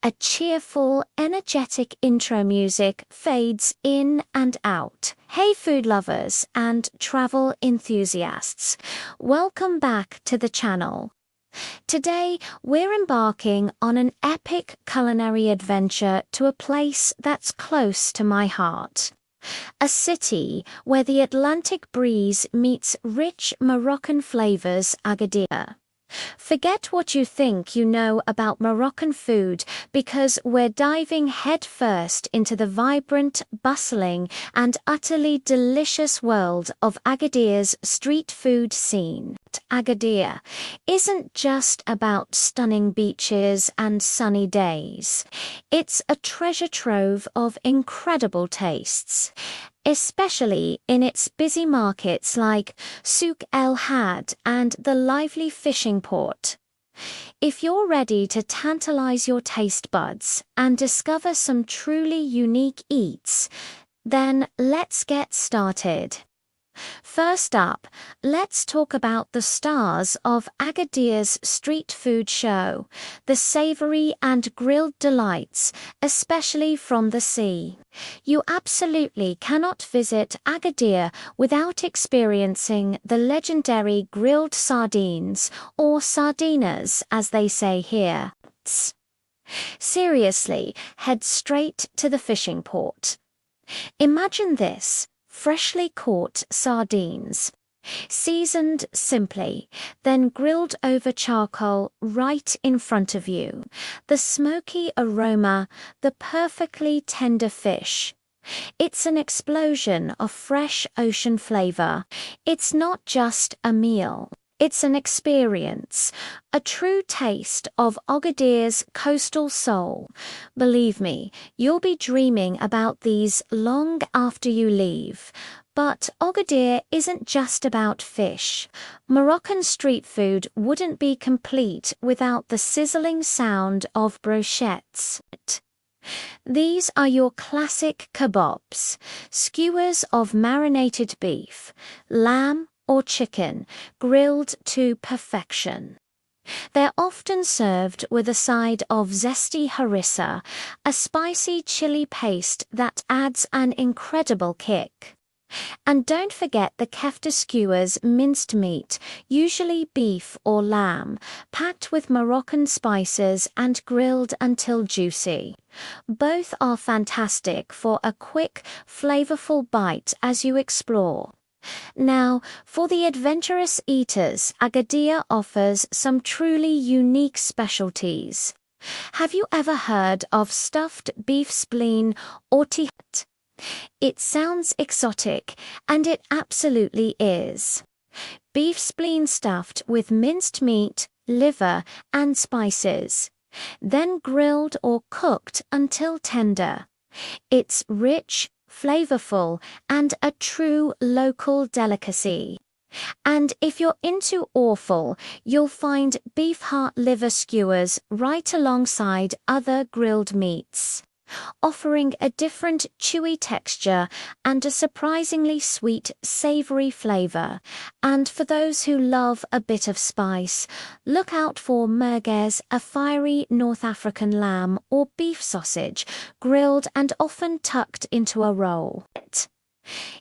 A cheerful, energetic intro music fades in and out. Hey food lovers and travel enthusiasts, welcome back to the channel. Today, we're embarking on an epic culinary adventure to a place that's close to my heart. A city where the Atlantic breeze meets rich Moroccan flavors, Agadir. Forget what you think you know about Moroccan food because we're diving headfirst into the vibrant, bustling, and utterly delicious world of Agadir's street food scene. Agadir isn't just about stunning beaches and sunny days. It's a treasure trove of incredible tastes, especially in its busy markets like Souk El Had and the lively fishing port. If you're ready to tantalize your taste buds and discover some truly unique eats, then let's get started. First up, let's talk about the stars of Agadir's street food show, the savory and grilled delights, especially from the sea. You absolutely cannot visit Agadir without experiencing the legendary grilled sardines, or Sardines as they say here. Seriously, head straight to the fishing port. Imagine this. Freshly caught sardines, seasoned simply, then grilled over charcoal right in front of you. The smoky aroma, the perfectly tender fish. It's an explosion of fresh ocean flavor. It's not just a meal. It's an experience, a true taste of Agadir's coastal soul. Believe me, you'll be dreaming about these long after you leave. But Agadir isn't just about fish. Moroccan street food wouldn't be complete without the sizzling sound of brochettes. These are your classic kebabs, skewers of marinated beef, lamb, or chicken, grilled to perfection. They're often served with a side of zesty harissa, a spicy chili paste that adds an incredible kick. And don't forget the Kefta skewers, minced meat, usually beef or lamb, packed with Moroccan spices and grilled until juicy. Both are fantastic for a quick, flavorful bite as you explore. Now, for the adventurous eaters, Agadir offers some truly unique specialties. Have you ever heard of stuffed beef spleen or tihat? It sounds exotic, and it absolutely is. Beef spleen stuffed with minced meat, liver, and spices, then grilled or cooked until tender. It's rich, flavorful, and a true local delicacy. And if you're into offal, you'll find beef heart liver skewers right alongside other grilled meats, offering a different chewy texture and a surprisingly sweet, savory flavor. And for those who love a bit of spice, look out for merguez, a fiery North African lamb or beef sausage, grilled and often tucked into a roll.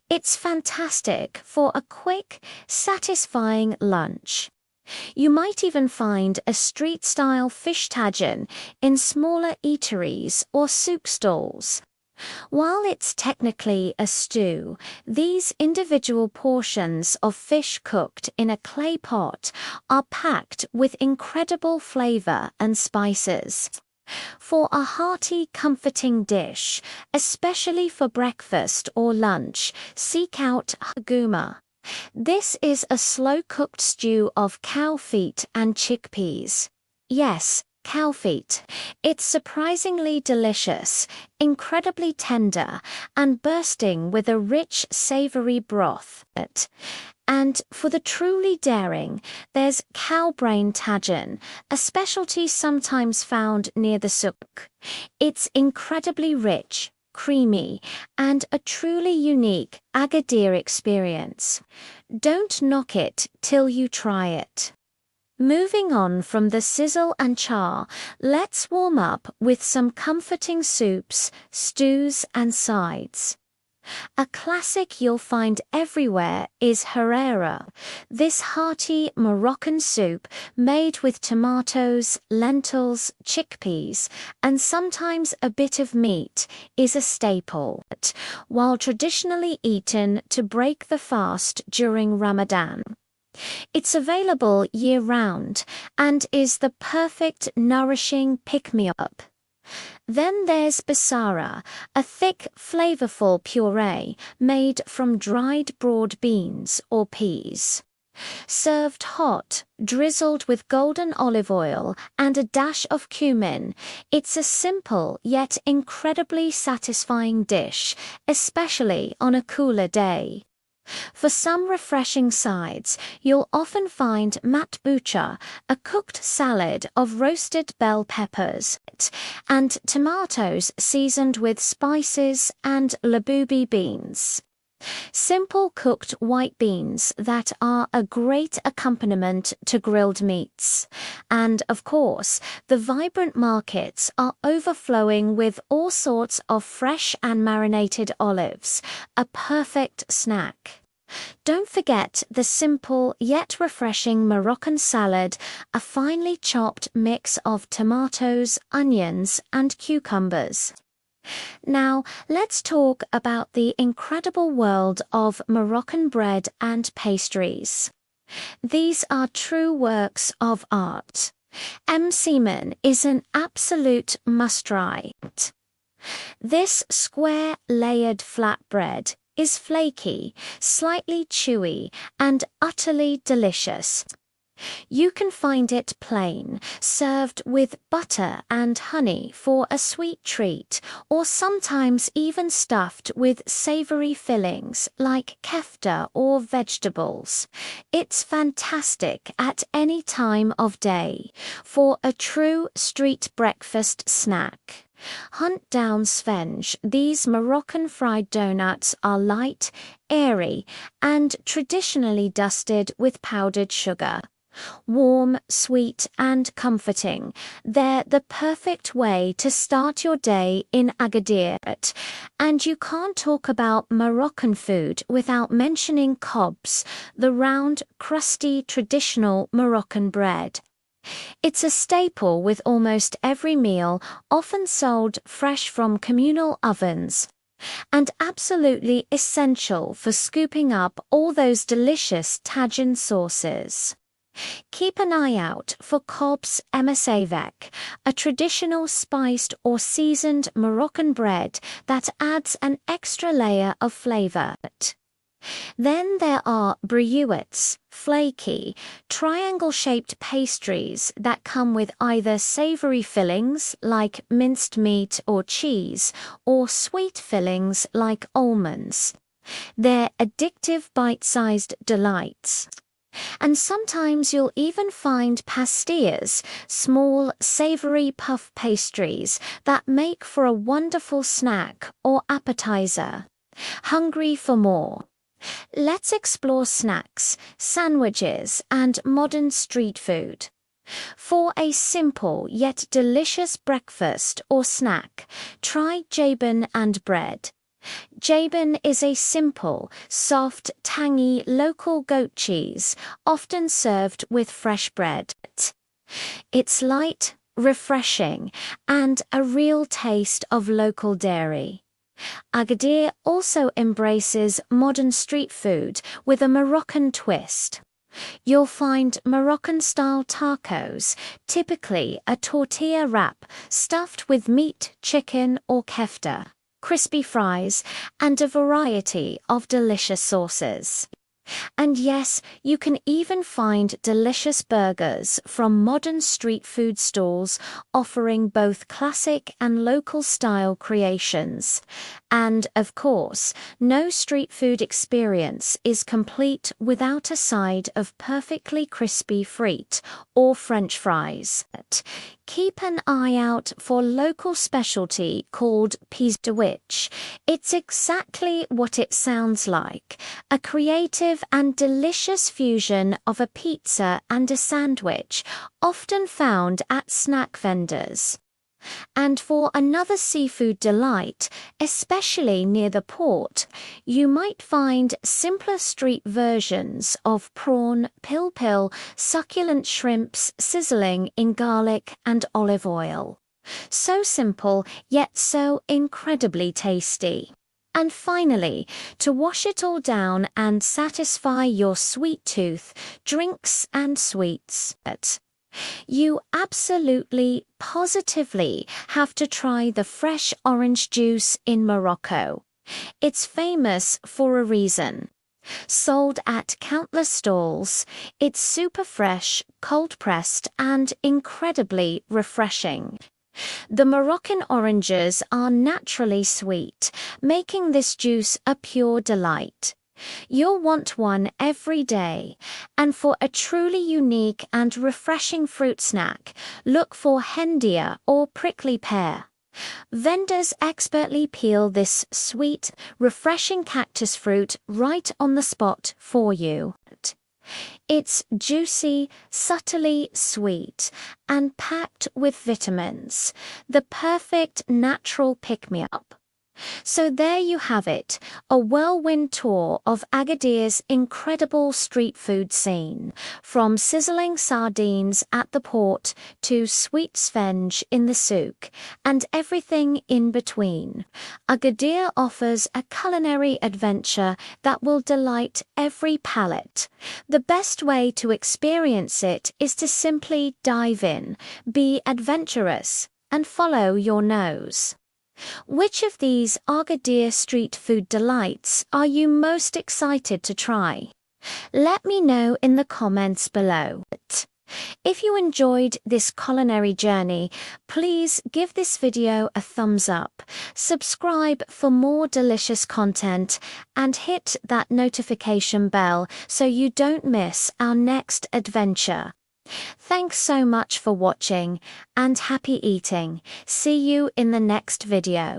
It's fantastic for a quick, satisfying lunch. You might even find a street-style fish tagine in smaller eateries or souk stalls. While it's technically a stew, these individual portions of fish cooked in a clay pot are packed with incredible flavor and spices. For a hearty, comforting dish, especially for breakfast or lunch, seek out haguma. This is a slow-cooked stew of cow feet and chickpeas. Yes, cow feet. It's surprisingly delicious, incredibly tender, and bursting with a rich, savory broth. And for the truly daring, there's cow brain tagine, a specialty sometimes found near the souk. It's incredibly rich, creamy, and a truly unique Agadir experience. Don't knock it till you try it. Moving on from the sizzle and char, let's warm up with some comforting soups, stews and sides. A classic you'll find everywhere is harira. This hearty Moroccan soup made with tomatoes, lentils, chickpeas, and sometimes a bit of meat is a staple, while traditionally eaten to break the fast during Ramadan. It's available year-round and is the perfect nourishing pick-me-up. Then there's basara, a thick, flavorful puree made from dried broad beans or peas. Served hot, drizzled with golden olive oil and a dash of cumin, it's a simple yet incredibly satisfying dish, especially on a cooler day. For some refreshing sides, you'll often find matboucha, a cooked salad of roasted bell peppers, and tomatoes seasoned with spices and laboubi beans. Simple cooked white beans that are a great accompaniment to grilled meats. And, of course, the vibrant markets are overflowing with all sorts of fresh and marinated olives, a perfect snack. Don't forget the simple yet refreshing Moroccan salad, a finely chopped mix of tomatoes, onions, and cucumbers. Now, let's talk about the incredible world of Moroccan bread and pastries. These are true works of art. Msemen is an absolute must-try. This square, layered flatbread is flaky, slightly chewy, and utterly delicious. You can find it plain, served with butter and honey for a sweet treat, or sometimes even stuffed with savory fillings like kefta or vegetables. It's fantastic at any time of day for a true street breakfast snack. Hunt down Svenge. These Moroccan fried donuts are light, airy, and traditionally dusted with powdered sugar. Warm, sweet, and comforting, they're the perfect way to start your day in Agadir. And you can't talk about Moroccan food without mentioning khobz, the round, crusty, traditional Moroccan bread. It's a staple with almost every meal, often sold fresh from communal ovens, and absolutely essential for scooping up all those delicious Tagine sauces. Keep an eye out for khobz msavek, a traditional spiced or seasoned Moroccan bread that adds an extra layer of flavor. Then there are briouettes, flaky, triangle-shaped pastries that come with either savory fillings like minced meat or cheese, or sweet fillings like almonds. They're addictive bite-sized delights. And sometimes you'll even find pastilles, small, savory puff pastries that make for a wonderful snack or appetizer. Hungry for more? Let's explore snacks, sandwiches, and modern street food. For a simple yet delicious breakfast or snack, try jabin and bread. Jabin is a simple, soft, tangy local goat cheese, often served with fresh bread. It's light, refreshing, and a real taste of local dairy. Agadir also embraces modern street food with a Moroccan twist. You'll find Moroccan-style tacos, typically a tortilla wrap stuffed with meat, chicken, or kefta, crispy fries, and a variety of delicious sauces. And yes, you can even find delicious burgers from modern street food stalls offering both classic and local style creations. And, of course, no street food experience is complete without a side of perfectly crispy frite or French fries. keep an eye out for local specialty called piece de witch. It's exactly what it sounds like, a creative and delicious fusion of a pizza and a sandwich, often found at snack vendors. And for another seafood delight, especially near the port, you might find simpler street versions of prawn, pil-pil, succulent shrimps sizzling in garlic and olive oil. So simple, yet so incredibly tasty. And finally, to wash it all down and satisfy your sweet tooth, drinks and sweets. You absolutely, positively have to try the fresh orange juice in Morocco. It's famous for a reason. Sold at countless stalls, it's super fresh, cold-pressed, and incredibly refreshing. The Moroccan oranges are naturally sweet, making this juice a pure delight. You'll want one every day, and for a truly unique and refreshing fruit snack, look for hendia or prickly pear. Vendors expertly peel this sweet, refreshing cactus fruit right on the spot for you. It's juicy, subtly sweet, and packed with vitamins, the perfect natural pick-me-up. So there you have it, a whirlwind tour of Agadir's incredible street food scene, from sizzling sardines at the port to sweet svenge in the souk, and everything in between. Agadir offers a culinary adventure that will delight every palate. The best way to experience it is to simply dive in, be adventurous, and follow your nose. Which of these Agadir street food delights are you most excited to try? Let me know in the comments below. If you enjoyed this culinary journey, please give this video a thumbs up, subscribe for more delicious content, and hit that notification bell so you don't miss our next adventure. Thanks so much for watching, and happy eating. See you in the next video.